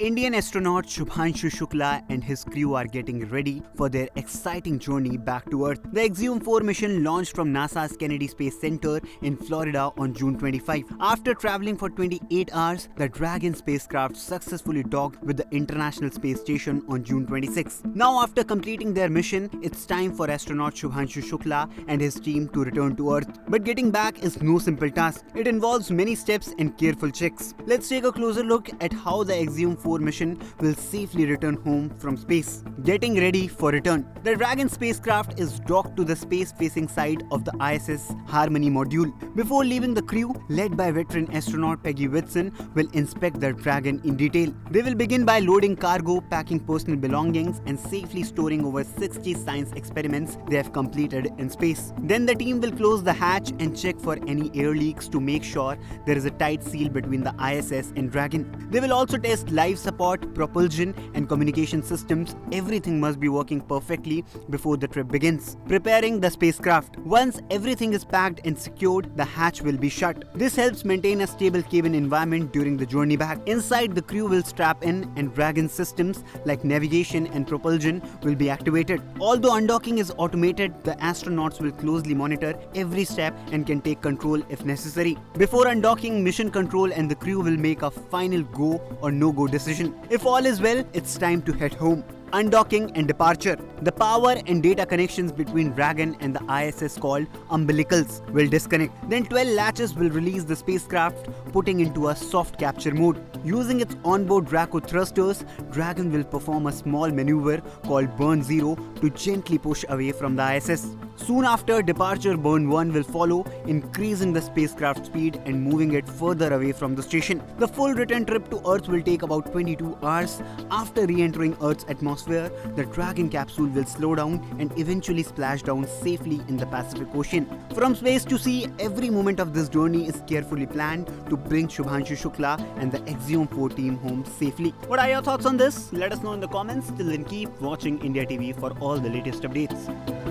Indian astronaut Shubhanshu Shukla and his crew are getting ready for their exciting journey back to Earth. The Axiom 4 mission launched from NASA's Kennedy Space Center in Florida on June 25. After traveling for 28 hours, the Dragon spacecraft successfully docked with the International Space Station on June 26. Now, after completing their mission, it's time for astronaut Shubhanshu Shukla and his team to return to Earth. But getting back is no simple task. It involves many steps and careful checks. Let's take a closer look at how the Axiom 4 mission will safely return home from space. Getting ready for return. The Dragon spacecraft is docked to the space-facing side of the ISS Harmony module. Before leaving, the crew, led by veteran astronaut Peggy Whitson, will inspect the Dragon in detail. They will begin by loading cargo, packing personal belongings, and safely storing over 60 science experiments they have completed in space. Then the team will close the hatch and check for any air leaks to make sure there is a tight seal between the ISS and Dragon. They will also test life support, propulsion, and communication systems. Everything must be working perfectly before the trip begins. Preparing the spacecraft. Once everything is packed and secured, the hatch will be shut. This helps maintain a stable cabin environment during the journey back. Inside, the crew will strap in and Dragon systems like navigation and propulsion will be activated. Although undocking is automated, the astronauts will closely monitor every step and can take control if necessary. Before undocking, mission control and the crew will make a final go or no-go decision. If all is well, it's time to head home. Undocking and departure. The power and data connections between Dragon and the ISS called umbilicals will disconnect. Then 12 latches will release the spacecraft, putting into a soft capture mode. Using its onboard Draco thrusters, Dragon will perform a small maneuver called Burn 0 to gently push away from the ISS. Soon after, departure Burn 1 will follow, increasing the spacecraft speed and moving it further away from the station. The full return trip to Earth will take about 22 hours. After re-entering Earth's atmosphere, the Dragon capsule will slow down and eventually splash down safely in the Pacific Ocean. From space to sea, every moment of this journey is carefully planned to bring Shubhanshu Shukla and the Axiom 4 team home safely. What are your thoughts on this? Let us know in the comments. Till then, keep watching India TV for all the latest updates.